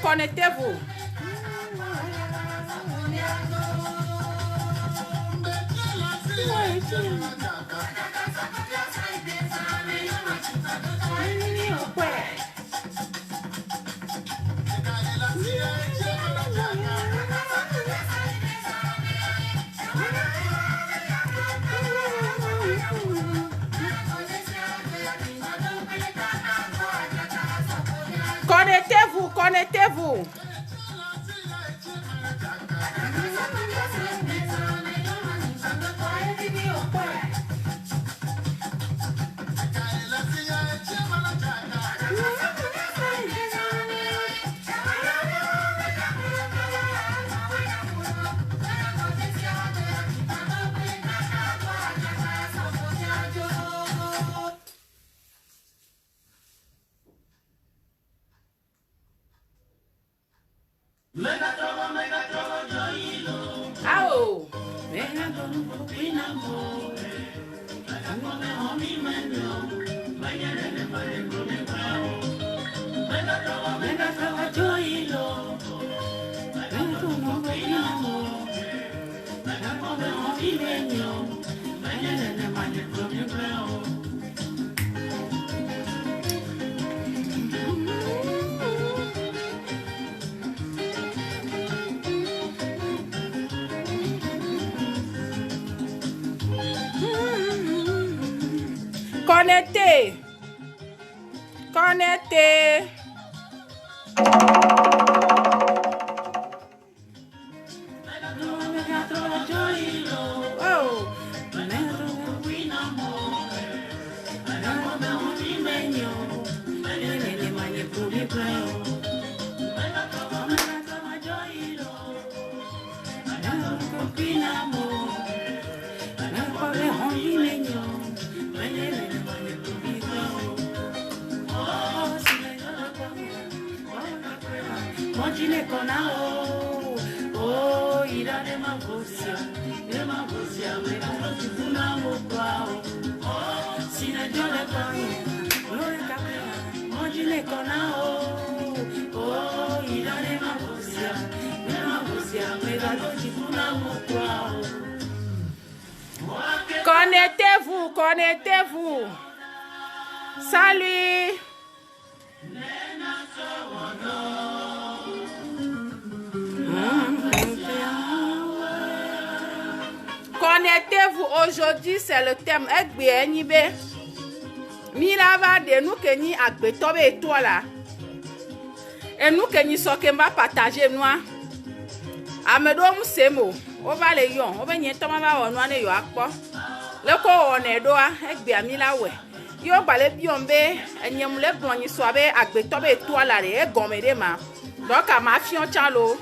connectez-vous. Connectez-vous, connectez-vous. Oh, connectez. Connectez. Oh. Oh, ira de magosia, sina jole koni, lore kapea, mojine konao. Oh, ira de magosia, mega doji kuna mokwao. Connectez-vous, connectez-vous. Salut. Connectez-vous, aujourd'hui c'est le thème Egbe Mirava de nous que ni Agbe et toi là. Et nous que ni sokemba partager nous. Amedom semo, on va les yon, on va n'y être ma on ne yo akpo. Le ko on est doa Egbe Amila we. Yo balé biombe, et n'y moule bon ni soabe Agbe et toi là et gomme de ma. Donc à ma fion chalo.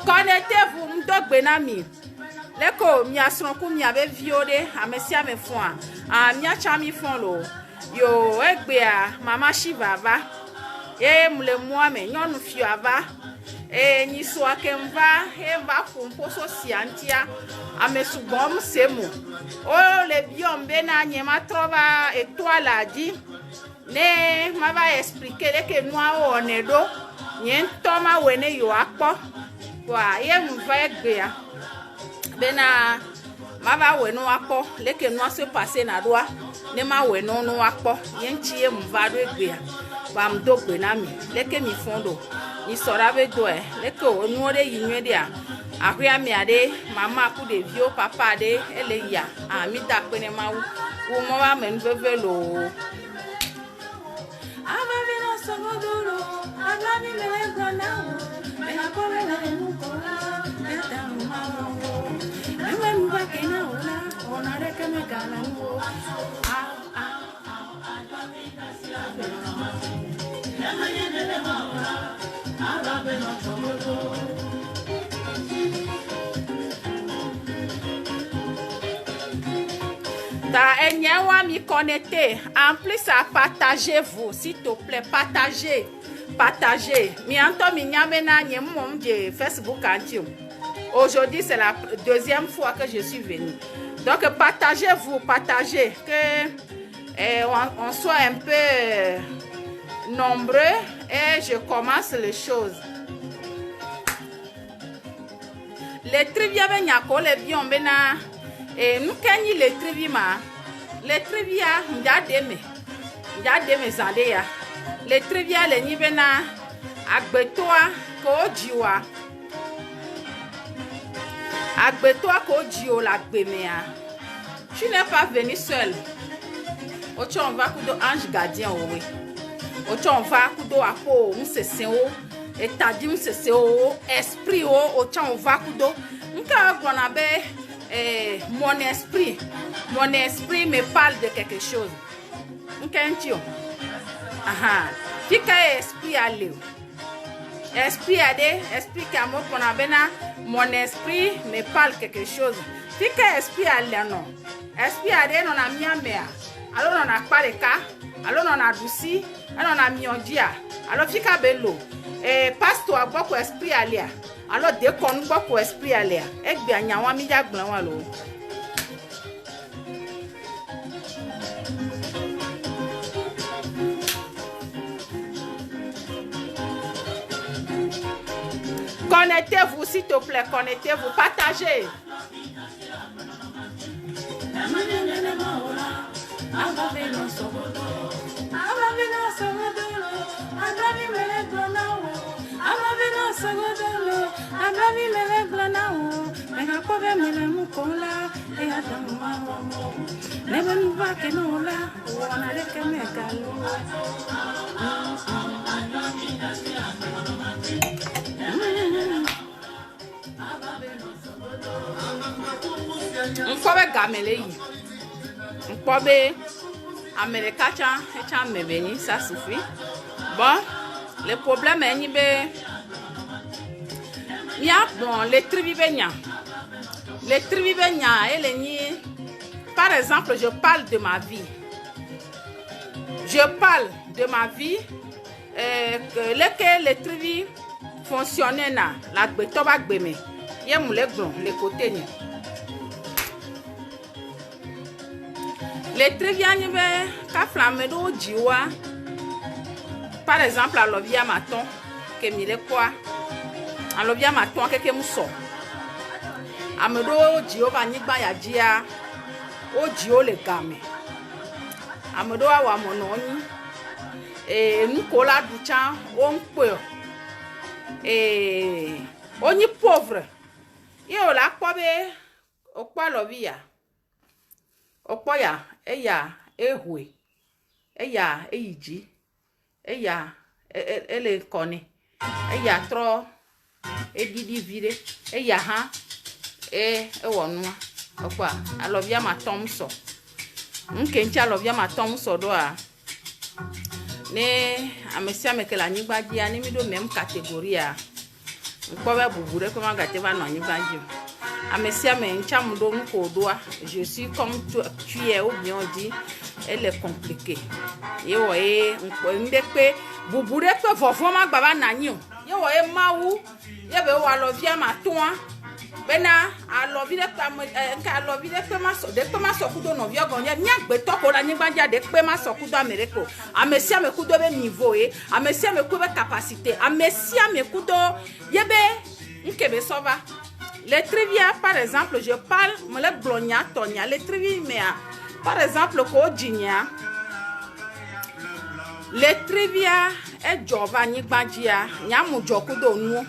Connectez-vous, m'dog benami. Leko mia sonku mia be viode amesia me fon a mia chami fon lo yo egbe a mama shiva va mule moi me nyonu fio ava ni so akemva va fun poso siantia amesubom semu o le biombe na nyema trova étoile a dit ne ma va expliquer que noi on est do nyen toma wene yo akpo wa mva egbe a bena mava we no akpo leke no se passer na doa ne ma we no akpo yenchi mva do egbe a ba mdo gbe na mi leke mi fondo ni sora be do leke onu de yinwe de a ahia mi ade mama ku de vio papa de ele ya a mi da pe ne ma wo mo ba men veve lo ama mi no so godoro ama mi me grana me na ko le mu ko la me da ma m'y connecter. En plus, à partagez-vous, s'il te plaît. Partagez. Partagez. Mi anto mi nyamena nyemom de Facebook antio. Aujourd'hui, c'est la deuxième fois que je suis venue. Donc, partagez-vous, partagez. Que on soit un peu nombreux et je commence les choses. Les trivia benyako le bion bena et nous kenyi les trivia les trivia ndademe zandeya les trivia le ni bena agbetoa ko jiwa ko jio la gbemea. Tu n'es pas venu seul. Ocho on va kudo ange gardien owe. Ocho on va kudo apo mseseo etadi mseseo esprit o ocho on va kudo nka gona be mon esprit me parle de quelque chose. Nkentio. Aha. Fika esprit aleu. Esprit ade, esprit kamo pona bena mon esprit me parle quelque chose. Fika esprit aleu non. Esprit ade non a miamea. Alors on a pareka, alors on a douci, alors on a miondia. Alors fika bello. Pasteur beaucoup esprit alia. Alors dès qu'on beaucoup esprit alia. Ek bien nyawa mi ja glan wa lo. Connectez-vous s'il te plaît, connectez-vous, partagez. Mpobe gamele yi. Mpobe Américain et meveni, ça suffit. Bon, le problème est nibe bon les tribibenya. Les tribibenya et les ni. Par exemple, je parle de ma vie. Je parle de ma vie. Les tribus fonctionnaient na la betoba gbeme. Yem les blonds, les côtés ni. Les triviani be ka flamme do jiwa. Par exemple, alovia maton ke mi le kwa. Alovia maton ke muso. Amedo jiwa ba nyigba ya jia. O jiwo le game. Amedo awa mononi. Nukola ducha o nkwe. Oni pauvre. Yo la kwa be okwa lovia. Okoya eya ehwe eya eyiji eya ele koni eya tro edidi vire eya ha ewonua okwa alovia matomso nkenchi alovia matomso do a ne amesia mekela nyigbaji ani mi do même catégorie nko ba bubure ko magate ba no nyigbaji Amesia me nchamudo nkodoa. Je suis comme tu es ou bien on dit elle est compliquée. Yo ndekpe bubure pe vovoma baba nanyo. Yo mawu ye be wa lovia maton. Bena alovi de nka alovi de pe ma sokudo no vio gonye nyagbe toko la nyigbaja de pe ma sokudo Americo. Amesia me kudo be niveau amesia me kudo be capacité. Amesia me kudo yebe nkebe sova. Les trivia, par exemple, je parle, me le blogna, tonya, les trivia, par exemple, ko jinya. Les trivia, jova nyigbanjia, nyamu jokudo nu.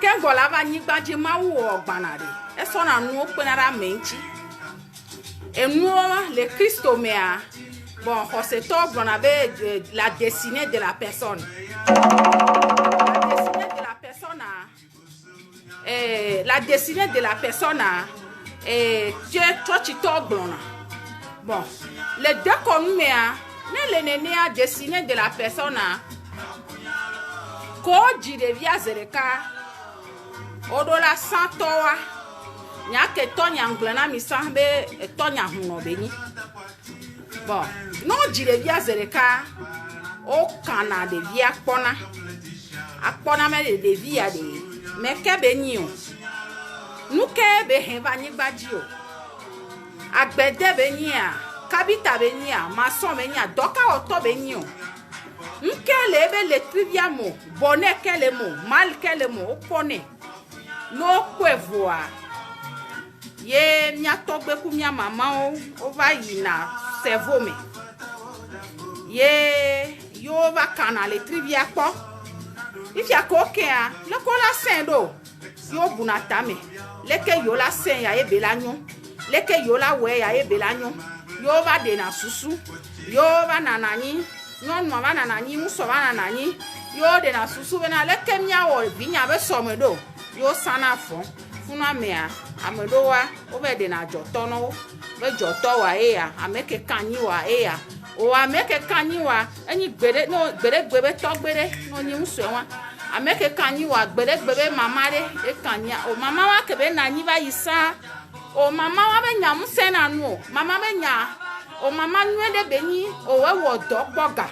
Kengola va nyigbanji ma wu ogbanare. Sona nu penara menchi. Et nous, les Christomea, bon, c'est top, on avait la destinée de la personne. La destinée de la personne toi tu t'oblona. Bon, les deux comme ne l'ennemi a destinée de la personne ko jirevia zereka odola santoa nya ke to nya ngble na mi sa be to nya huno be ni bon no jire via zereka o kana de via akpona me de via de me ke be ni o nu ke be he ba ni gbaji o agbede be ni a kabita be ni a mason be ni a doka oto be ni o nkele be le trivia mo bonne kele mo mal kele mo opone no kwevoa ye mia togbe ku mia mama o va yina cerveau me ye yo va kana le trivia po if ya ko ke a le ko la sendo yo bunata me leke yo la sen ya ebe la nyon leke yo la we ya ebe la nyon yo va de na susu yo va nanani non mama nanani muso va nanani yo de na susu be na leke mia wo binya be so me do yo sana fo funa mea amedo wa o be de na joto no be joto wa ya ameke kanyi wa ya o ameke kanyi wa enyi gbere no gbere to gbere no nyi muso wa ameke kanyi wa gbere mama de e kanya o mama wa kebe na nyi ba yisa o mama wa be nya muse na nu mama be nya o mama nwe de be ni o we wo do gboga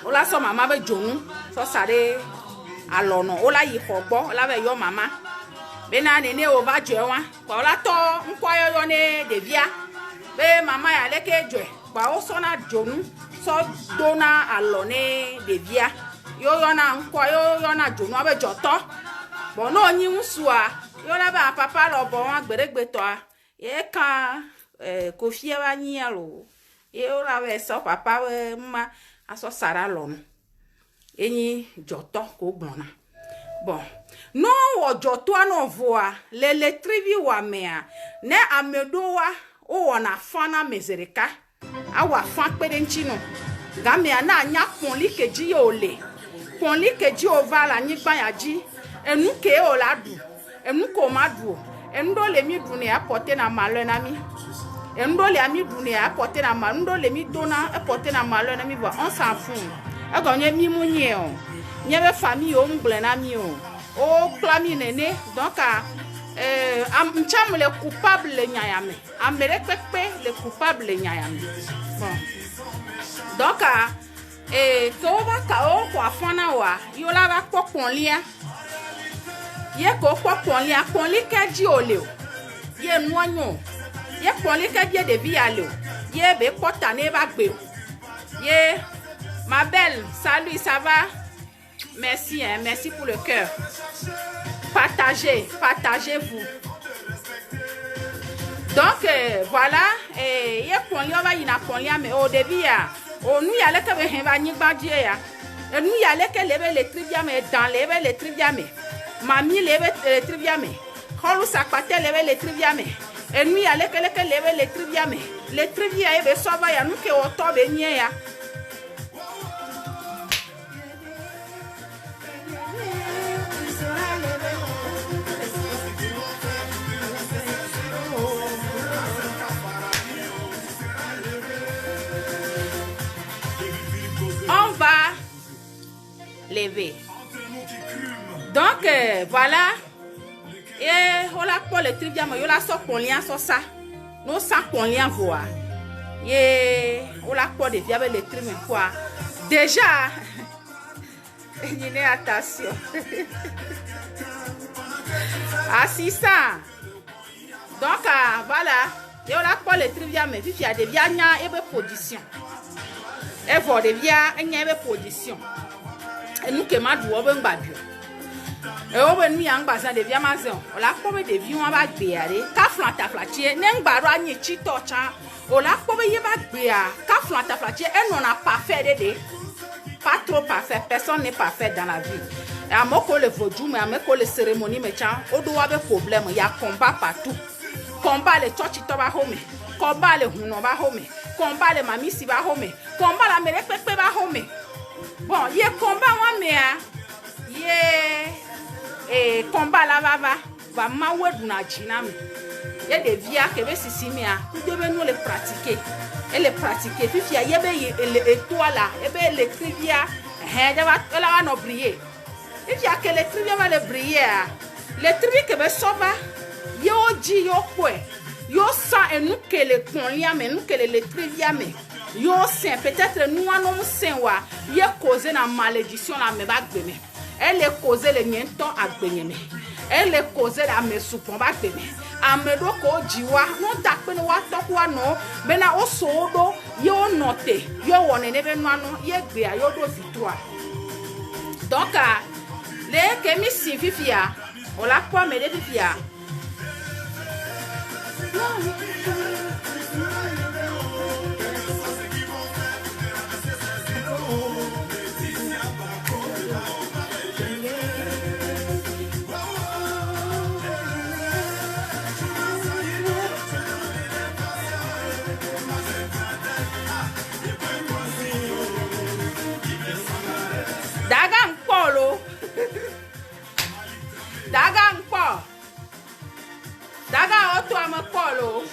o la so mama be jonu so sare alono o la yi fogbo o la be yo mama be na nene o va je wa kwa o la to nkwa yo ne de via be mama ya leke je kwa o so na jonu so dona alone de via yo na nkwa yo na jonu abe joto bo no nyi musua yo la ba papa lo bo wa gberegbe to a ye ka kofi e ba nyi alo yo la be so papa we ma aso sara lo no enyi joto ko gbona bon no wo joto ano voa le trivi wa mea ne amedo wa o wona fana mezereka awa fan pede nchino ga mea na anya ponli keji yo le ponli keji o vala nyi gba ya ji enu ke o la du enu ko ma du endo le mi du ne apporter na malo na mi endo le ami du ne apporter na malo endo le mi dona apporter na malo na mi va on s'en fout e go nye mi mu nye o nye be famille o ngble na mi o clami nene donc am cham le coupable nyayame amere pepe le coupable nyayame bon donc ko ba ka o ko afana wa yo la ba poponlia ye ko poponlia ponli ka ji ole o ye nuanyo ye ponli ka ji de bi ale o ye be pota ne ba gbe o ye ma belle salut ça va merci hein, merci pour le cœur partagez-vous donc voilà ye ponli o ba yina ponli ame o de bi ya o nu ya le ke be hen ba nyigba die ya enu ya le ke lebe le trivia me dans lebe le trivia me mami lebe le trivia me holu sakpate lebe le trivia me enu ya le ke lebe le trivia me le trivia e be so ba ya nu ke o to be nye ya on va lever. Donc voilà. Et on a pour le trivia, mais on a so ponlien so ça. Nous sans ponlien voix. Et on a pour des viables le trivia quoi. Déjà. Il y a attention. Assistant. Donc voilà. Et on a pour le trivia, mais il y a des viagnes et des positions. Et pour des viages, il y a des positions. Et nous qui m'a dit, on va bien. Et on va nous en bas de viages maison. On a comme des vieux on va bien. Kaflanta flatier, n'en barra ni chitocha. On a comme y va bien. Kaflanta flatier, et on n'a pas fait d'aider. Pas trop parfait. Personne n'est parfait dans la vie. Et à moi que le vaudou, mais à moi que les cérémonies, mais tiens, on doit avoir des problèmes. Il y a combat partout. Combat les chochitoba home. Combat les hunoba home. Combat les mamis si va home. Combat la mere pepe va home. Bon, y a combat wa mea. Y combat la va ma wedu na jinam. Y a des vies que ve sisi mea. Nous devons nous les pratiquer. Et les pratiquer. Puis y a be étoile là, y a be les trivia. Elle va no briller. Et y a que les trivia va le briller. Les trivia que ve sauva. yo ji yo kwe yo sa et nous que le konlia mais nous que le trivia mais yo saint peut-être nous anom saint wa ye causer na malédiction la me ba gbeme elle est causé le niento agbenyeme elle est causé la me supon ba gbeme amedo ko jiwa no dakpe no wa tokwa no bena osodo yo note yo woni ne be no ano ye gbe ayo do victoire donc le kemi si fifia o la kwa me de fifia Daga auto à me polo.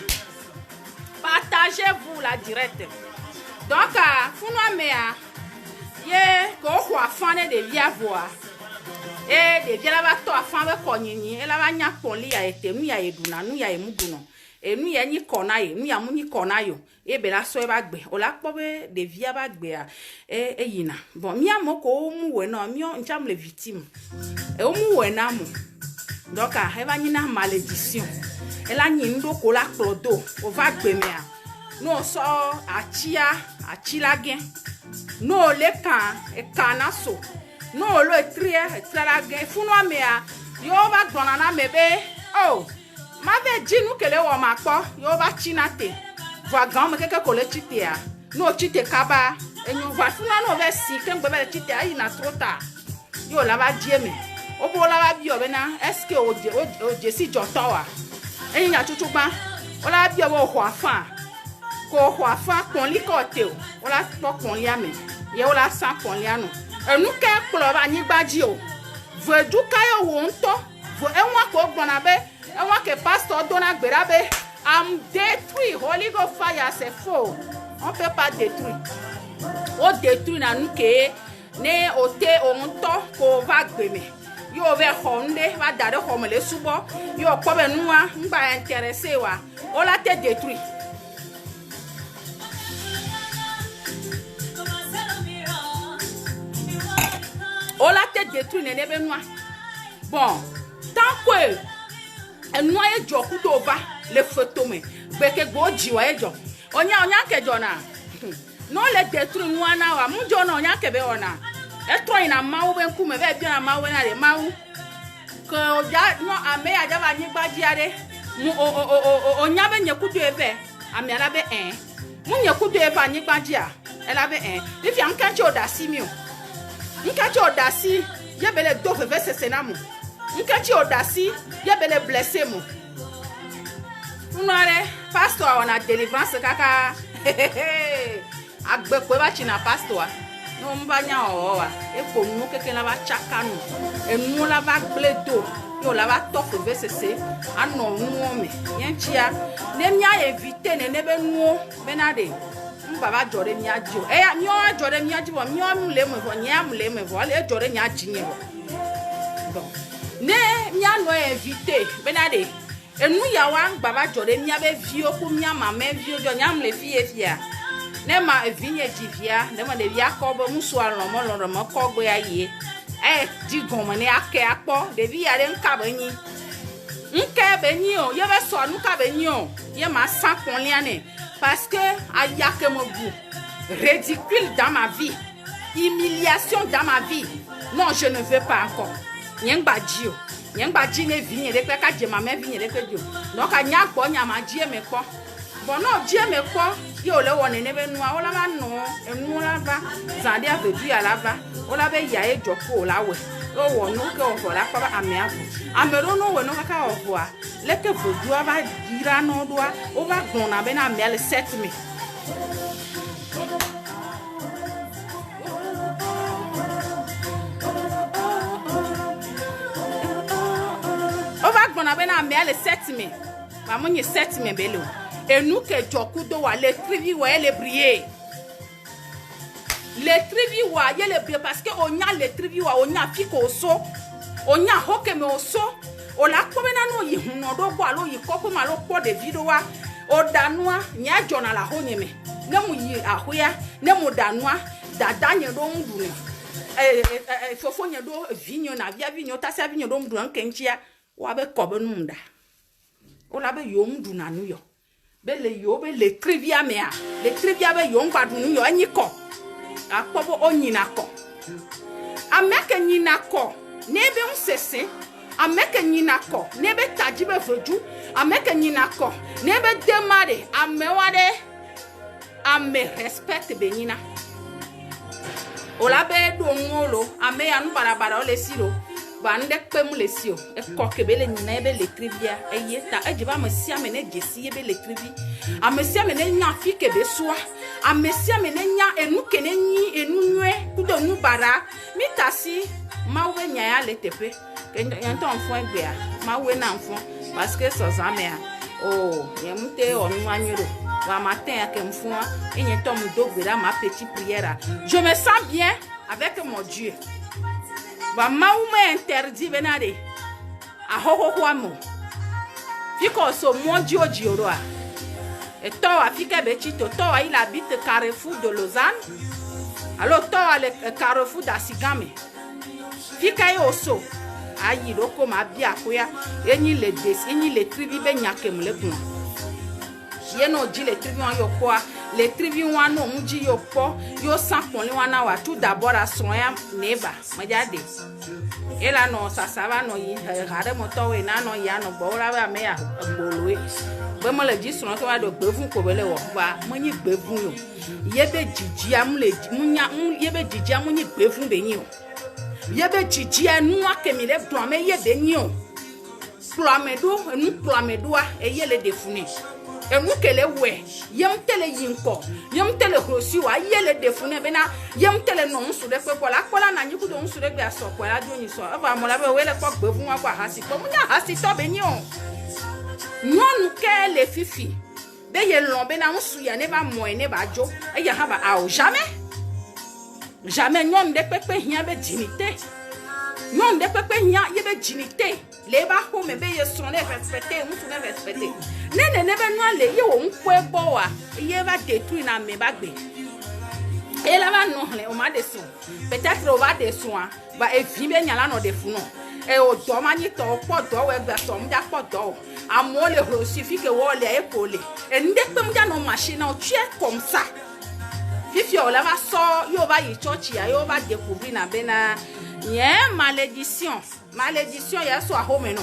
Partagez-vous la direct. Donc, founo mea, ye ko kwa fane de via voix. E de via la ba to afan be konyini, e la ba nya ponli ya ete nu ya eduna, nu ya emuguno. E nu ya ni kona ye, nu ya mu ni kona yo. E be la so e ba gbe. O la po be de via ba gbe a e yina. Bon, mi amoko mu we no, mi on cham le victime. E o mu we na mo. Donc, elle va y avoir malédiction. Elle a une do la clodo. On va gbemea. Nous sort à chilagen. Nous le can et canasso. Nous le trier Founo mea. Yo va donana mebe. Oh, m'avait dit nous que le wama quoi. Yo va chinate. Voix grand me quelque colle chitea. No chite kaba. Et nous va founo no ve si kem bebe chitea ina trop tard. Yo la va dieme. Obola ba bi obena est-ce que o jesi jotowa enya chuchuba ola bi obo hwafa kon li ko te o ola to kon li ame ye ola san kon li anu enu ke kplo ba ni gbaji o vedu kayo wo nto vo enwa ko gbona be enwa ke pastor dona gbera be am détruit holy go fire c'est faux on peut pas détruire o détruit na nu ke ne ote o nto ko va gbeme yo ve honde va dare homme le subo yo ko be nuwa ngba intéressé wa o la te détruit o la te détruit ne be nuwa bon tant que enua e joku do va le photo me gbeke go jiwa e jo onya ke jona no le détruit nuwa na wa mu jona onya ke be ona eto ina mawu be nkume be bi na mawu na le mawu ko ja no ame aja ba ni gbajiare mu onya be nyekudu ebe ame ala be mu nyekudu ebe ani gbajia ela be if ya nka chi odasi mi o nka chi odasi ye bele do veve sesena mu nka chi odasi ye bele blesser mu unare pastor ona deliverance kaka agbe ko ba chi na pastor no mbanya owa eko nu keke la ba chakanu enu la ba gledo yo la ba top vcc ano nu me yenchia ne mia evite ne be nu benade mbaba jore mia jo mi o jore mia ji bo mi o mu le mo bo nya mu le mo bo le jore nya ji nye bo ne mia no evite benade enu ya wa mbaba jore mia be vi oku mia mama vi ojo nya mu le fie ne ma vinye divia ne ma de via ko bo musu alon mo ko gbe aye di gon ne ake apo de via de nka benyi o ye be so nka benyi o ye ma san kon liane parce que ayake mo bu ridicule dans ma vie humiliation dans ma vie non je ne veux pas encore nyengba ji ne vinye de pe ka je ma me vinye de pe jo donc anya gbo nya ma ji e me ko bon non ji e me ko yo le woni ne be nua ola ba no enu la ba zande avedu ya la ba ola be ya e joko la we o wo no ke o la pa ame afu amero no we no kaka o boa le ke vodu aba dira no doa o ba gon na be na me le set me o ba gon na be na me le set me ba mo nye set me belo. Et nous que Jokudo wa les trivi wa les briller. Les trivi wa les briller parce que on a les trivi wa on a fiko so, on a hoke me oso, o la ko bena no yi huno do bo alo yi ko ma lo po de video wa o danua nya jona la honyeme ne mu yi ahoya ne mu danua dadanye do ndu ne fofo nya do vinyo na via vinyo ta sa vinyo do ndu ankenchia wa be ko be nunda o la be yo ndu na nu yo be le yo be le trivia mea le trivia be yo ngba du nu yo anyi ko akpobo onyina ko ameke nyina ko nebe unsese ameke nyina ko nebe tajibe voju ameke nyina ko nebe demare amewade ame respect be nyina ola be do ngolo ame anu barabara ole siro ba nde kpem le sio e ko kebele nyina ebe le trivia eyeta ejiba mesia me ne gesi ebe le trivi amesia me ne nya fi kebe soa amesia me ne nya enu kenenyi enu nwe kudo nu bara mitasi mawe nya ya le tepe yento enfant egbe a mawe na enfant parce que so zamea oh yemute onu anyoro wa matin ya kemfua enyento mu dogbera ma petite prière je me sens bien avec mon Dieu va mawe interdit benade a hoho amo fiko so mon Dieu jioro a et toi fika betito toi il habite Carrefour de Lausanne alors toi le Carrefour d'Asigame fika yoso ayi roko ma bia koya enyi le des enyi le trivi be nyakem le kun ye no di le trivi on yo kwa le trivi wan no muji yo po yo sampon le wana wa tout d'abord a son ya neva ma jade ela no sasava no yi hare moto we na no ya no bo la ba me ya gboloe be mo le di sun to wa do gbefun ko bele wo ba mo yin gbefun yo ye be jiji am le munya ye be jiji am yin gbefun be yin o yebe jiji enu akemi le do ame yebe nyi o ploamedo a eyele defune enu kele we yem tele yinko yem tele krosi wa yele defune bena yem tele no nsu de pe kola na nyiku do nsu de gbe aso kola do nyi so aba mo la be we le ko gbe fun wa kwa hasi ko munya hasi to be nyi o nyonu kele fifi be ye lon be na nsu ya ne ba mo ne ba jo e ya ha ba a jamais nyom de pepe hia be dignité nyom de pepe hia ye be dignité le ba ho me be ye son le respecter mu tu ne respecter ne be no le ye wo nko ebo wa ye ba détruire na me ba gbe e la ba no le o ma de son peut-être o va de son ba e vi be nya la no de funu e o do ma ni to po do we gba so mja po do amo le crucifix wo le e pole e nde pe mja no machine o tu es comme ça. Fifi o la va so yo va yi church ya yo va découvrir na bena ye malédiction ya so a home no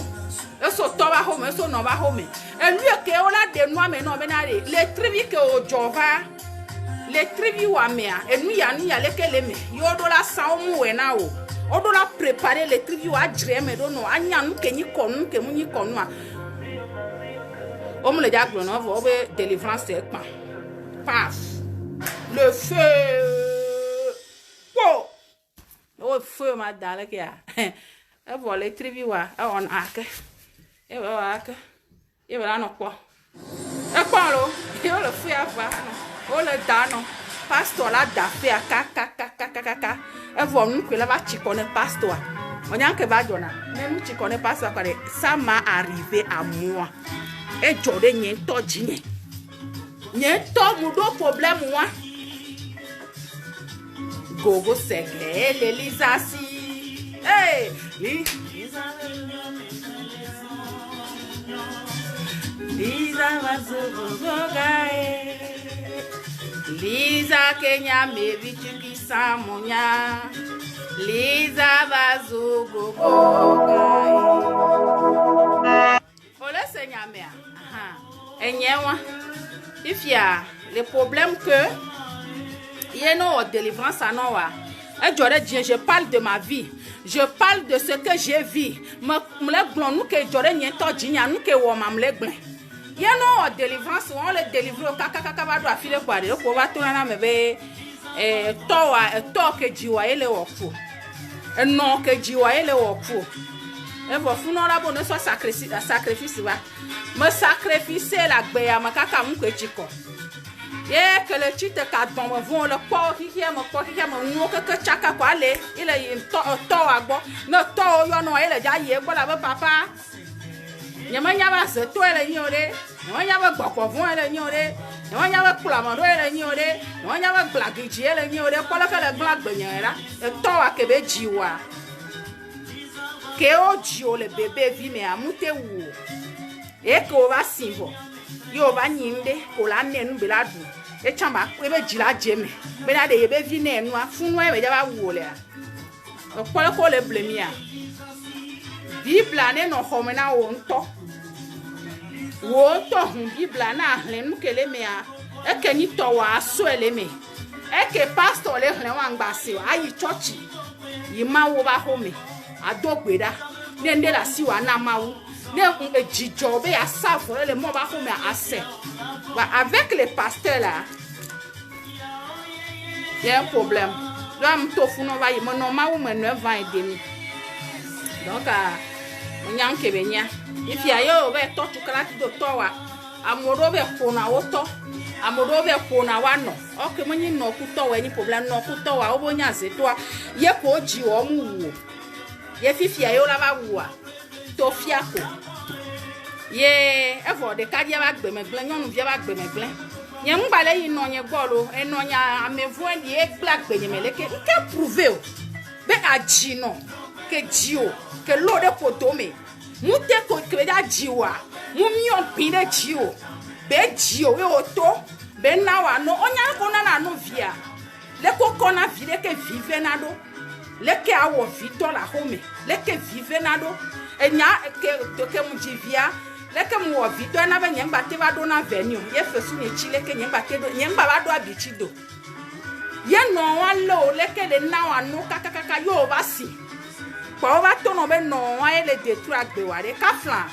e so to ba home so no ba home e lui ke o la de no me no bena le trivi ke o jova le trivi wa mea e nu ya le kele me yo do la sa o mu we na o do la préparer le trivi wa jre me do no anya nu ke nyi konu ke mu nyi konu a o mu le ja glo no vo be délivrance e pa paf. Le feu. Wow. Oh feu madame qui a. E vole trivi wa on ake. E wa ake. E va no kwa. E kwa lo. E le feu ava no. O le dano. Pastor la da fe ka. E vo nu que la va chikone pastor. Onya ke va jona. Même chikone pastor kwa ça m'est arrivé à moi. E jode nyen to jinye. Nyen to mu do problème moi. Gogo segle Elisa si hey Lisa vazogae Lisa Kenya mevichuki samonya Lisa vazogae Ole senyamea enyewa if ya le problème que il no délivrance à noa je parle de ma vie, je parle de ce que j'ai vu me le glon nous que j'aurais n'y to jinya nous que wo mam le glen il no délivrance on le délivre kaka va do afile kwa de ko va to na me be to que jiwa ele wo fu no que jiwa ele wo fu e vo fu no la bonne soit sacrifice va me sacrificer la gbe ya makaka mu ko chiko ye que le chite ka don me vont le po ki me no que chaka kwa le il est to agbo no to yo no ele ja ye gbo la papa nyama ba se to ele nyore nyama ba gboko vont ele nyore nyama ba kula mo ele nyore nyama ba blagiji ele nyore ko la ka le blag benyera e to wa ke be jiwa ke o jio le bébé vi me amute wu e ko va sinvo yo va nyinde ko la nenu be la du e chamba e be jila jeme be na de e be vi nenu afunu e be ja ba wu le o ko le blemia Bible ne no homena wonto hun Bible na hlenu kele mea e ke ni to wa so ele me e ke pastor le hlen wa ngbase ayi church yi ma wo ba home adogbeda ne nde la si wa na mawu ne ejijo be ya safo le mo ba home assez ba avec les pasteurs là il y a un problème là m to fu no ba yi mo no mawu me 9 ans et demi donc nyang kebenya if ya yo be to chukala ti do to wa amoro be kona woto amoro be kona wa no okay mo nyi no ku to wa ni problem no ku to wa obo nya se to ye ko ji o mu wo ye fifi ya yo la ba wo to fia ko ye efo de ka dia ba gbe me glen nyonu vie ba gbe me glen nye mbale yi no nye golo e no nya amevu en ye black gbe me leke nke prouver o be aji no ke jio ke lo de potome mute ko ke da jiwa mu mi on pide jio be jio we oto be na wa no onya ko na no via le ko kona vile ke vive na do le ke awo vito la home le ke vive na do enya ke to ke mu jivia le ke mu wo vito na be nyemba te ba do na venue ye fesu ni chile ke nyemba te do nyemba ba do abichi do ye no wa lo le ke le na wa no kakaka yo ba si kwa ba to no be no wa ele de tu agbe wa de kafla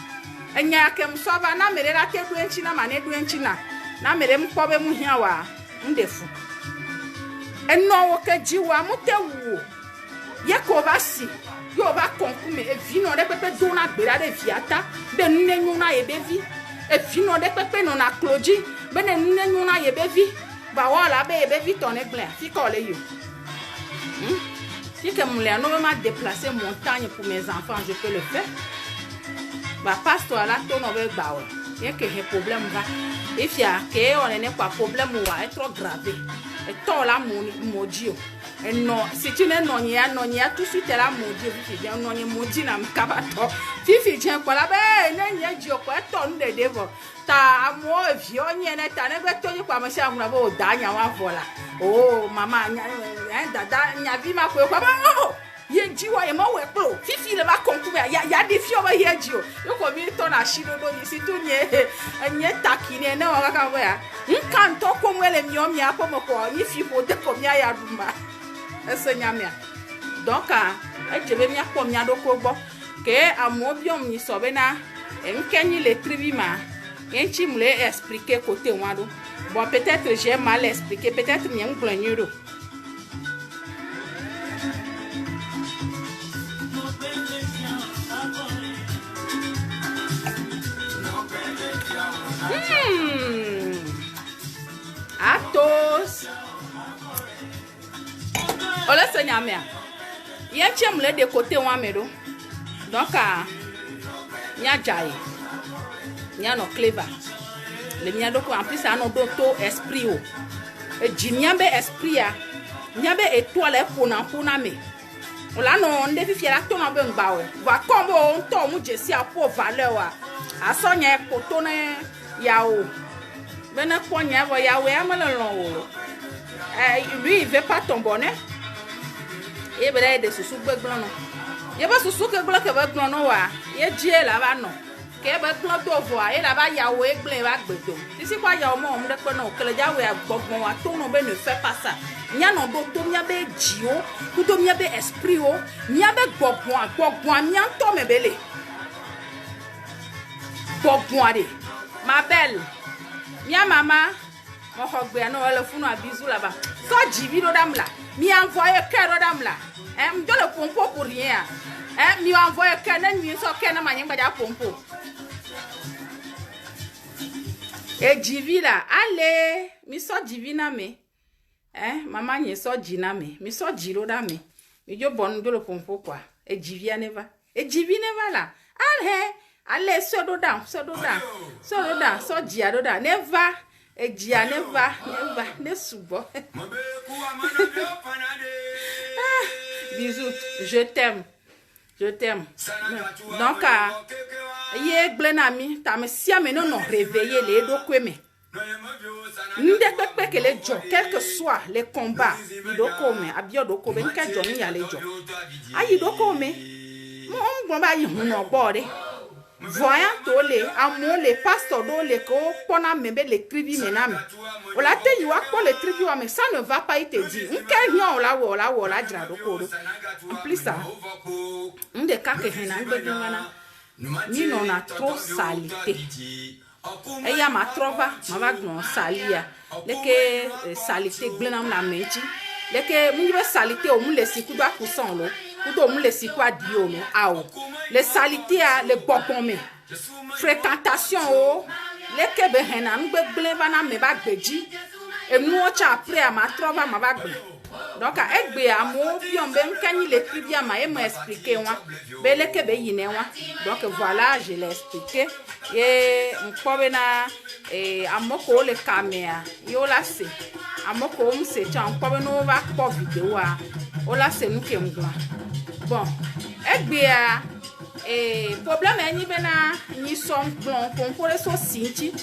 enya ke mso ba na mere la te du enchi na ma ne du enchi na mere mpo be mu hia wa ndefu eno wo ke jiwa mu te wu ye ko ba si yo ba konkume e vino de pepe do na gbe la de viata be nenu na ye bevi e vino de pepe no na kloji be nenu na ye bevi ba wala be ye bevi ton egble fi ko le yo si que mon léa ne m'a déplacé montagne pour mes enfants, je peux le faire. Bah pasteur là, ton avec baou. Et que j'ai problème va. Et fia que on n'est pas problème ou est trop grave. Et ton là mon Dieu. Et non, si tu n'es non y a tout de suite là mon Dieu. Fifi bien non y maudit na mkabato. Fifi tiens quoi là ben n'y a Dieu quoi ton de devant. Ta amour vieux n'y en est ta ne veut tenir quoi monsieur amour au dernier wa voilà. Oh maman dada nya vi ma ko oh ye jiwa ye ma we pro fifi le ba konkume ya de fi o ba ye jio yo ko mi to na shido do ni si tu nye takine na wa ka wa ya nkan to ko mwele mi o mi apo mo ko ni fi bo de ko mi ya dumba ese nya mi donc a je be mi apo mi ado ko gbo ke amobiom ni so be na enkenyi le trivi ma enchi mle expliquer côté wado. Bon, peut-être j'ai mal expliqué, peut-être bien un euro. Atos. Ola senya mea. Yen chem le de côté wa mero. Donc nya jai. Nya no clever. Le mien donc en plus ça no doto esprit o e jinyambe esprit a nyabe étoile pour na me ola no nde fifia to na be ngba o va kombo on to mu jesi a pour valeur a asonya poto ne ya o bena konya vo ya we amalo lo lui il veut pas ton bonheur e bere de susu gbegblon no ye ba susu ke gblo ke ba gbon no wa ye die la ba no ke ba gbon to vo a e la ba ya we gble ba gbedo si kwa ya o mo de pe no kele ja we agbogbon wa to no be ne fait pas ça nya no do to nya be jio ku to nya be esprit o nya be gbogbon nya to me bele gbogbon de ma belle nya mama mo hogbe no le funu abizu là-bas so jibi do dam la mi envoyer cœur do dam la me do le pompo pour rien mi envoyer cœur na mi so cœur na ma nyamba ja pompo. Et jivi là, allez, mi so divina me. Maman y so djina me. Mi so djilo da me. Mi jo bon do le pompo quoi. Et divia neva. Et divine va là. Allez, so do da. So dia do da. Neva. Et dia neva. Ne subo. Bisous. Je t'aime. Donc, yé glenami, ta me si ameno non réveiller les do kweme. N'de que les gens, quel que soit les combats, ils do come, abio do come, n'ka joni ya les gens. Ayi do come. Mon bomba yi huno bode. Voyant tole, amon les pasteurs do les ko pona membe les tribus mename. O la te yiwa ko les tribus mais ça ne va pas te dire. N'ka hion la dra do ko do. En plus ça. N'de ka ke hena ngbe ni non a trop salité. Et ya ma trova, ma va glon salia. Leke salité glenam la menchi. Leke mungibe salité o mu le siku ba kusan lo. Kudo mu le siku adio lo awo. Le salité a le bokome. Fréquentation o. Leke be hena ngbe glen na me ba gbeji. E nu o cha après a ma trova ma va glen. Donc a egbe a mo pion be mkani le tribia ma e mo expliquer wa. Be leke be yine wa. Donc voilà, je l'ai expliqué. Et mpobe na amoko le kamea yo la se amoko mu se cha mpobe no va ko video a o la se nu ke mgwa bon egbe a problème eni be na ni som plon kon ko le so sinchi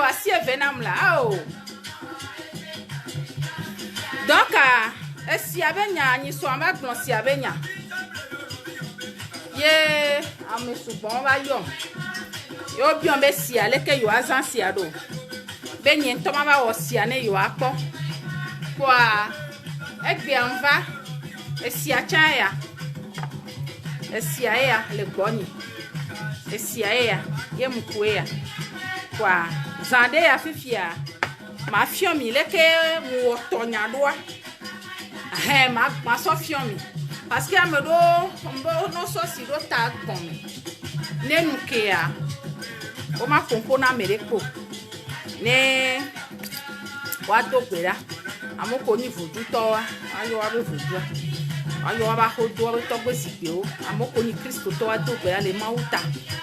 Asi venam la oh. Donc si abenya ni so ma glon si abenya ye amesu bon va yo bion be si ale ke yo azan si ado be nyen to ma ba wo si ane yo akpo kwa egbe anva si acha ya le gboni si ya ye mkuwe ya kwa zande ya fifia ma fiomi leke mu tonya doa ma so fiomi parce que amedo mbo no so si do ta kon nenu ke ya o ma konko na mereko ne wa do gbera amoko ni vodu to wa ayo wa be vodu ayo wa ba hodo wa to gbe sipe o amoko ni Kristo to wa do gbera le ma uta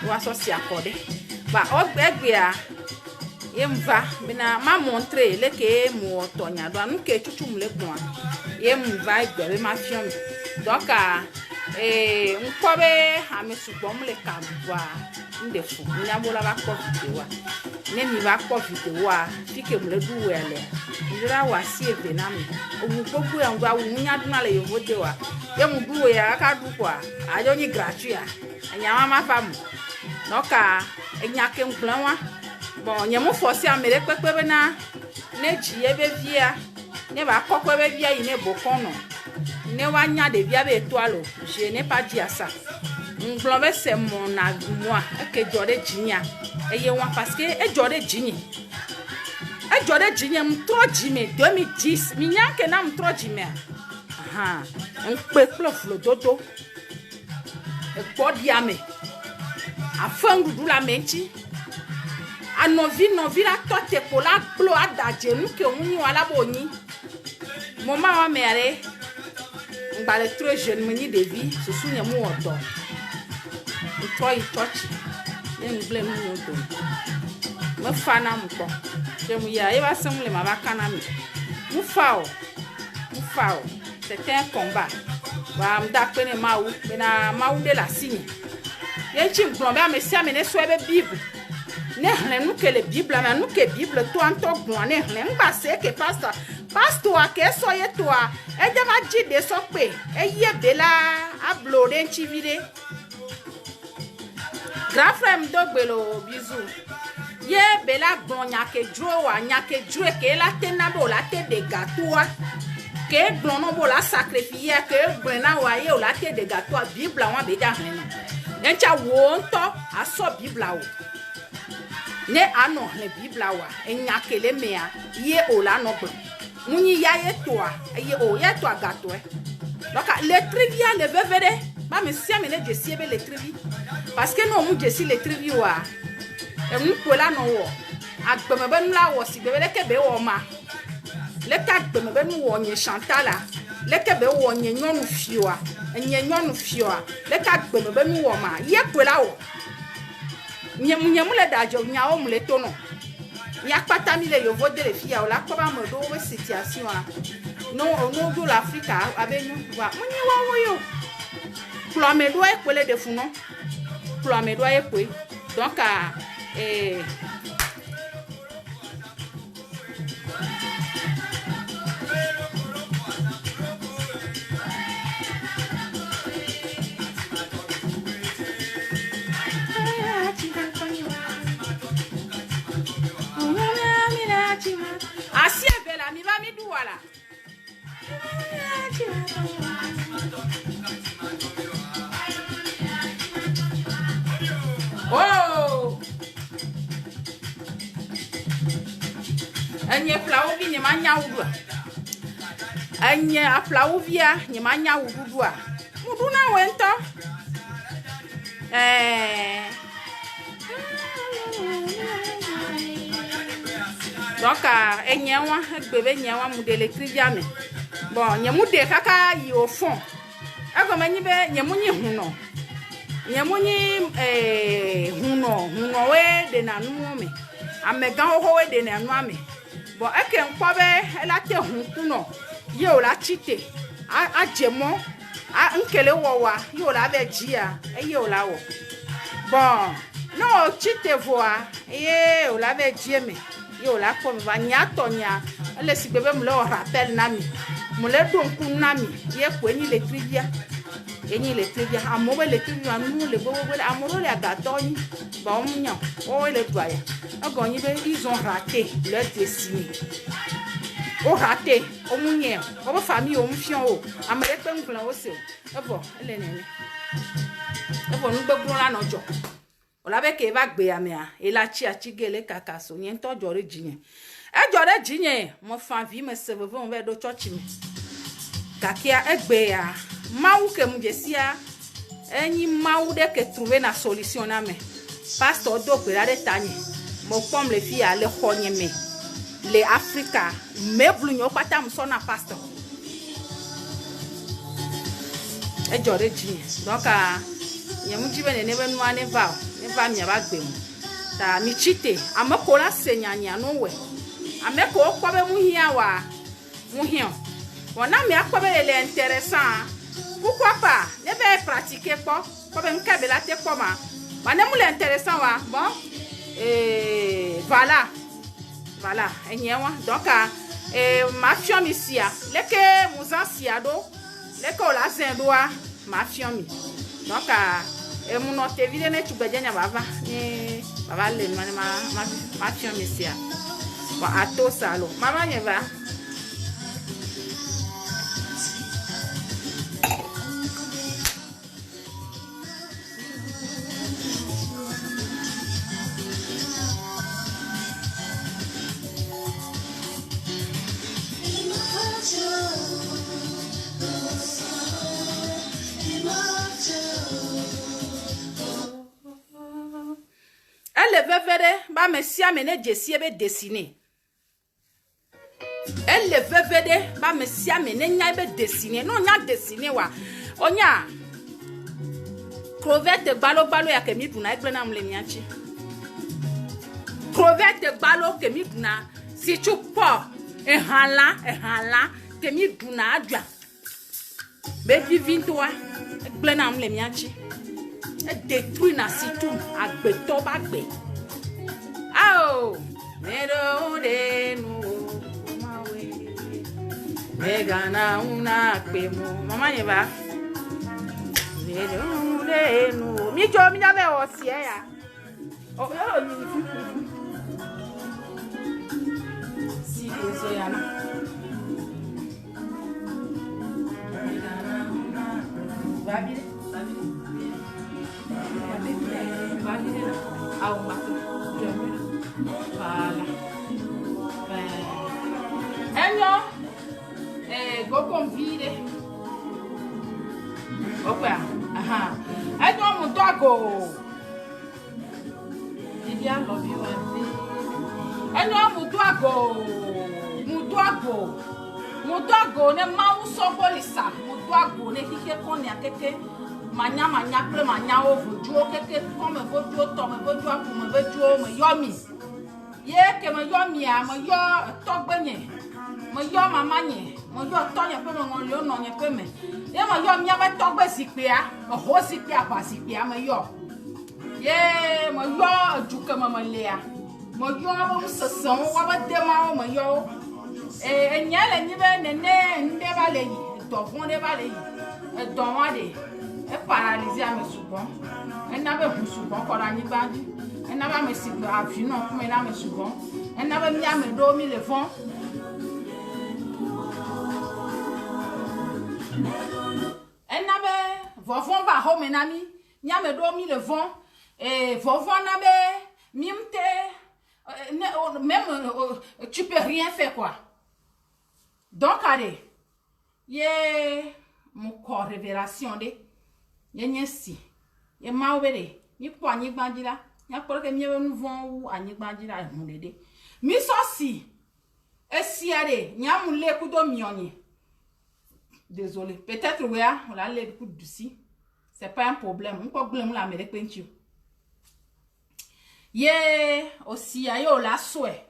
wa so si akode ba o gbegbe a yemva bina ma montrer leke mo tonya do anu ke chuchum le gbon yemva igbe ma fion donc nkobe amesugbom le kabwa ndefu nyabola ba ko videwa ne mi ba ko videwa fike mo le du wele ndira wa si ebenami omu gbogbo ya ngwa wu nyaduna le yovo dewa yemu du ya ka du kwa ajo ni gratuit anya ma famu donc enyake ngblwa bon nyemu forcer amere pepe bena ne ji ebe via ne ba kokko ebe via yi ne bokono ne wa nya de via be toalo je n'ai pas dit à ça ngblon be c'est mon moi que jode jinya eye wa parce que e jode jinyi m tro jime 2010 mi nya ke na m tro jime un pe ploflo dodo e podi ame afangu du la menti anovi la tote pola plo adaje nu ke unyi wala boni moma wa mere ngbale trop jeune meni de vie so sunya mu odo ntoi touch ne ngle mu odo me fana mko je mu ya e ba semule ma ba kana mi mu fao c'était un combat ba mda pene mawu bena mawu de la signe ye chi nglon ba me si amene so ebe bible ne hlen nu ke le bible ma nu ke bible to anto gbon ne hlen ngba se ke pastor ke so ye to a e je ma ji de so pe e ye be la upload en chi video grand frère mdogbelo bisou Ye bela bon nyake dro ke la tena bo la te de gâteau ke glono bo la sacrifier ke brena wa ye o la te de gâteau bible wa be da hen encha wo nto aso bible wo ne ano ne bible wa enyake le mea ye o la no glo muni ya ye toa ye o ye toa gâteau donc les trivia le vevere ba me sia me ne jesie be les trivia parce que no mu jesie les trivia wa emu pola no wo agbeme be nu la wo si be le ke be wo ma le ka agbeme be nu wo nye chantala le ke be wo nye nyonu fioa nye nyonu fioa le ka agbeme be nu wo ma ye pola wo nye mu le dajo nya wo mu le tono ya pata mi le yovo de le fia o la ko ba mo do we situation a no do l'Africa abenu wa munyi wa wo yo plo me do e pele de funo plo me do e pe donc asi bela mi va mi douala oh anye flauvi ni manya udua anye aflauvia ni manya udua muduna wento donc enyewa egbebe nyewa mu de l'électricité me bon nyemu de kaka yi au fond agoma nyi be nyemu nyi huno nyemu nyi huno we de na nu me amega ho we de na nu ame bon eke nko be ela te hunkuno ye o la chite a jemo a nkele wowa ye o la be jia ye o la wo bon no chite voa ye o la be jieme yo la ko va nyato nya le si bebe mu le rappel na mi mu le don ku na mi ye ko ni le trivia eni le trivia amo le trivia nu le bobo le amoro le agato ni ba o nya o le doya ago ni be ils ont raté leur destinée o raté o munye o ba famille o mfion o amere pe ngula o se ebo ele nene ebo nu gbogbo la no jo ola be ke ba gbe amea ela chi achigele kaka so nyen to jore jinye e jore jinye mo fan vi me se vevon ve do church mi kakia egbe ya mawu ke mu jesia enyi mawu de ke trouver na solution na me pastor do pe la de tanye mo pom le fi ale khonye me le Africa me blu nyo pata mo so na pastor e jore jinye donc nyemu jibe ne be nu ane va va mi ba gbe mu ta mi chite amako la senyanya no we ameko ko be mu hia wa mu hia wona mi akpo be le intéressant pourquoi pas ne be pratiquer ko be nka be la te ko ma ne mu le intéressant wa bon voilà enyewa donc ma fion mi sia leke muzan sia do leke o la zendoa ma fion mi donc mon note vide ne tu bedenya baba ni baba le ma fion mesia bon ato salo mama nyeva elle veut ba mesia mene jesie be dessiner elle veut ba mesia mene nya be dessiner no nya dessiner wa onya crevette gbalo ya kemi duna egbe na mle miachi crevette gbalo kemi duna si tu po ehala kemi duna adwa be vivin toi egbe na mle miachi e détruit na situm agbeto ba gbe ao mero de nu mawe megana una pe mo mama yeba mero de nu mi jo mi jabe o si e ya o yo ni Ezoyana. Babile. Ah, on va voilà. Enyo. Go convide. Opa. Aha. Enyo mudago. Didi I love you and enyo mudago ne mau sobo lisa mudago ne kike koni akeke manya ple manya ovo juo keke comme voduo to me voduo ku me voduo me yomi ye ke me yomi a me yo togbenye me yo mamanye me yo tonya pe me ngon yo no nye pe me ye me yo mi aba togbe sikpia ho sikpia pa sikpia me yo ye me yo juke me lea me yo aba msesan wa ba dema me yo nyale nyibe nene nde bale yi to fon de bale yi to wa de paralyser me souvent na be hu souvent ko la nyiba di na ba me sigbe avion ko me na me souvent na ba mi ame do mi le fond na be vovon ba ho me na mi ame do mi le fond vovon na be mimte même tu peux rien faire quoi. Donc allez, ye mon corps révélation de ye si ye maubere ni po anyi gbadira ya ko ke mi wonu von wu anyi gbadira ehunede mi so si esiare nya mu le ku do mioni. Désolé, peut-être ouais on la le ku du si c'est pas un problème on ko glem la mere penchi ye aussi ayo la souhait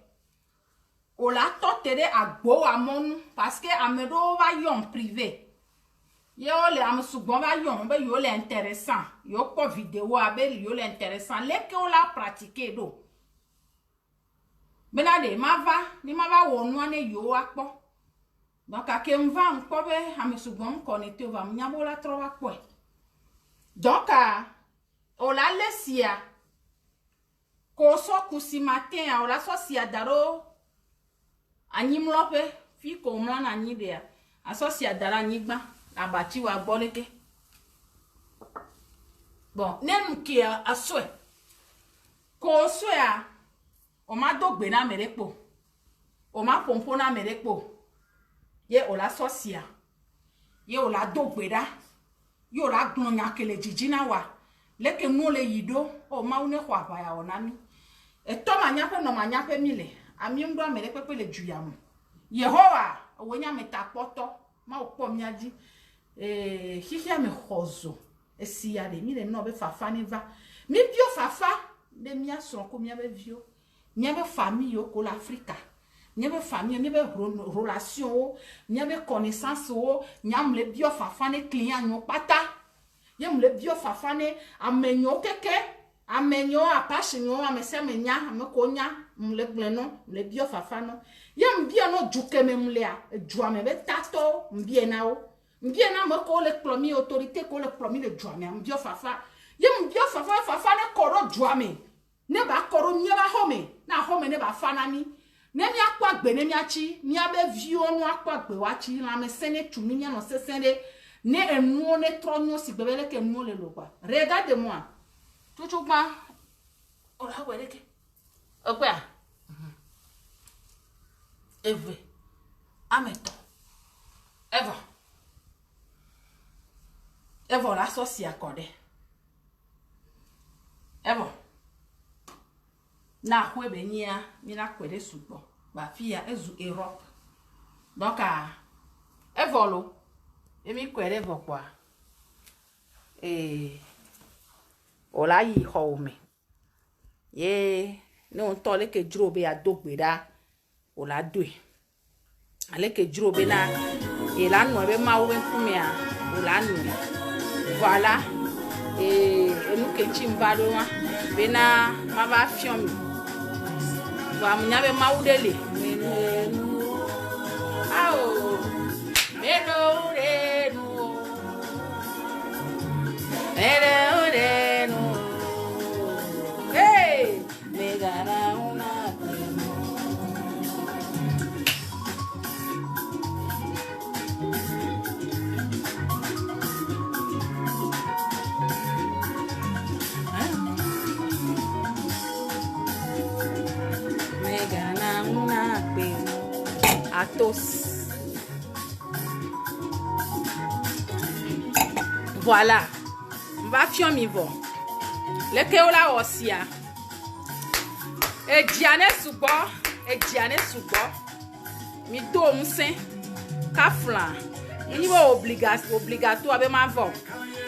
o la totere agbo amonu parce que amedo va yon privé yo le am sugbon va yon be yo le intéressant yo ko vidéo abel yo le intéressant le que on la pratiquer do benade ma va wonu ane yo akpo donc ake mva nko be am sugbon connecté va mnyabo la trova kwe donc o la lesia ko so kusi matin o la so sia daro anyimlope fi ko mla na nyide asosia dara nyigba abati wa gboleke bon nem ki aswe ko so ya o ma dogbe na merepo o ma pompo na merepo ye o la sosia ye o la dogbe da yo la gnonya kele jijina wa leke no le yido o ma une kwa kwa ya onami e to manyape no manyape mile ami ndo amere pepe le juyamu Yehowa wenya metapoto ma okpo miaji hihia me hozo esia de mi le no be fafa ni va mi bio fafa de mia son ko mia be vio mia be famille yo ko l'Afrique mia be famille mia be relation mia be connaissance o nyam le bio fafa ne client nyo pata yem le bio fafa ne amenyo keke amenyo apache nyo amese menya amekonya mle gleno le bio fafa no yem bio no juke me mlea juame be tato mbiena o mbiena me ko le plomi autorité ko le plomi le juame mbio fafa yem bio fafa ne koro juame ne ba koro nyeba home na home ne ba fanani ne mi akwa gbe ne mi achi mi abe vio no akwa gbe wachi la me sene tumi nya no sesende ne enu ne tronyo si bebele ke nu le loba regarde-moi tout ma ora wereke okwa eve ameto evo la sosi akode evo na hwebe nya mi na kwere supo ba fia ezu Europe donc evolo emi kwere evo kwa ola yi home ye ne on to le ke drobe adogbeda ola due ale ke drobe na e la no be ma we nkume a ola nu voilà enu ke chimbado wa be na ma ba fion wa munya be ma udele ao meno renu renu hey me gana una Atos. Voilà. On va faire mi bon. Le keola aussi. Et Diane Soubo. Et Diane Soubo. Mi do mse. Kaflan. On y va obligatoire avec ma voix.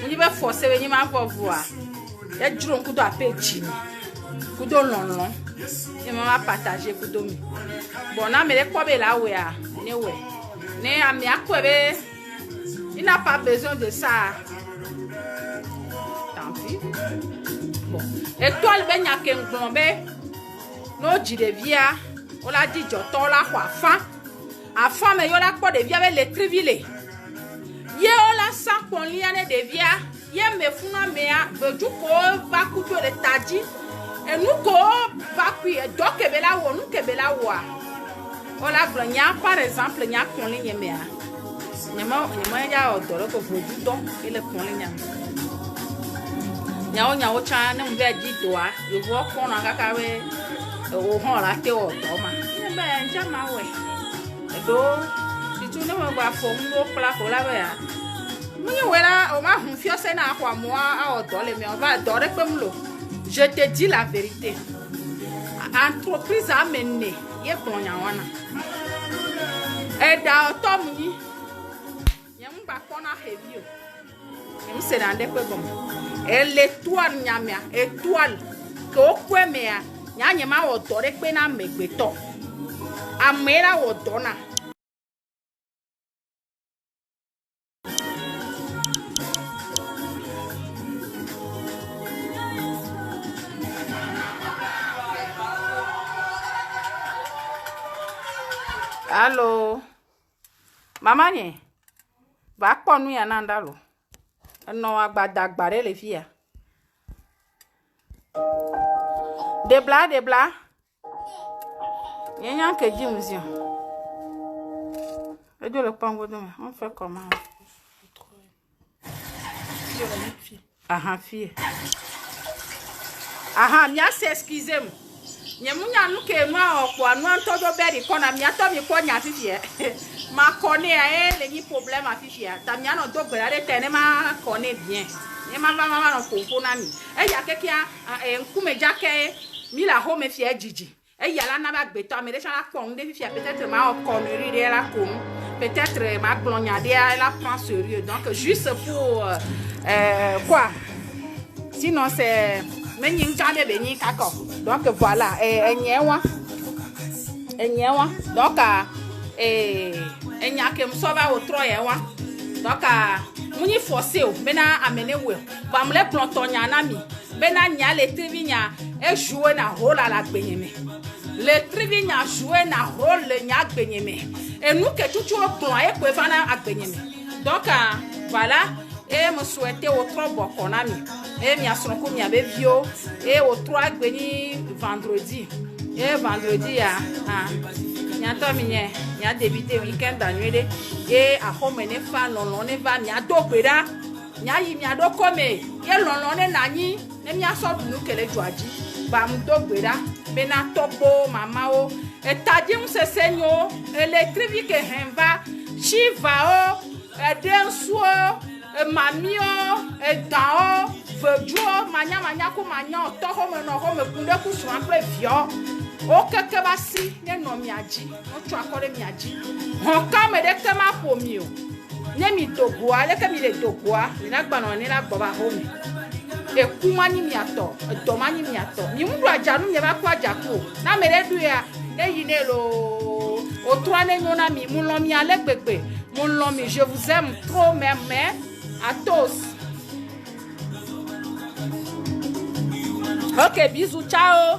On y va forcer avec ma voix voir. Et Dron kudo appelle Jimmy. Kudo long. Et maman partager kudo mi. Bon, na me le quoi be la ouais. Ne ouais. Ne ami akwebe. Il n'a pas besoin de ça. Tant pis. Bon. Et toi le ben yaken glombe. No jidevia. On l'a dit joto la kwa fa. Afin me yo la kwa devia avec les trivile. Ye ola sa kon liane devia. Ye me funa mea veju ko va kuto le taji. Et nous ko va kui do kebela wo nous kebela wo. Ola glonya par exemple nya kon ligne mea. Nyama ya odoro ko veju do ele kon ligne. Nya o cha na mbe ji doa. Yo wo kon na kaka we o hon la te o do ma. Ni be nja ma we. Do tu ne me va fo mo pla ko la be ya. Muni wera o ma hun fio se na kwa mo a odo le me on va adorer comme lo. Je te dis la vérité. Entreprise a mené ye plonya wana. E da otom ni. Yem ba kona heavy o. Yem se na de pe bom. E l'étoile nyamia, étoile ko kwe me ya. Nya nyema odore pe na megbeto. Amera odona. Allô, maman ni, va pas nous y en andalo. Non, agbadagbare les filles. Des blas. Y a que dit monsieur. Et de le pango demain, on fait comment? Ah, fille. Ah, mia s'excusez-moi. Nyemunya nuke ma okwa nu antodo beri kona mi ato mi ko nya fifie ma kone le ni problème afifie ta mi ano do gbere tene ma kone bien e ma no konko na mi e ya kekia nkume jake mi la home fie jiji e ya la na ba gbeto mi le chala pon de fifie peut-être ma o connerie de la com peut-être ma glognade elle la prend sérieux donc juste pour quoi sinon c'est mais donc voilà enyewa donc enyakem so ba otro yewa donc muni forcé o mena amene we ba mle plantonya na mi bena nya le trivinya e jouer na rôle à la gbenyeme le trivinya jouer na rôle le nya gbenyeme et nous que tout au plan e ko va na agbenyeme donc voilà et me souhaiter autre bon konami et mi asronko mi abevio et au 3 gbeni vendredi et vendredi ya nyato mi nya débuter week-end annuel et a home ne fa lolon ne va mi adopera nya yi mi adokome ye lolon ne nani ne mi aso dunu kele joaji ba mu dogbera bena topo mama o et tadi un se senyo électrique que henva chiva o denso mamio dao vejo manya ko manya to home no home kunde ku so apre vio o keke basi ne no miaji o tu akore miaji ho ka me de kema pomi o ne mi dogoa le ke mi le dogoa ni na gba no ni la gbo ba home e kumani mi ato do mani mi ato mi mu ajanu mi ba ku ajaku na me le du ya ne yi ne lo o to ane nyona mi mu lo mi ale gbegbe mu lo mi je vous aime trop mais à tous. Ok, bisous, ciao.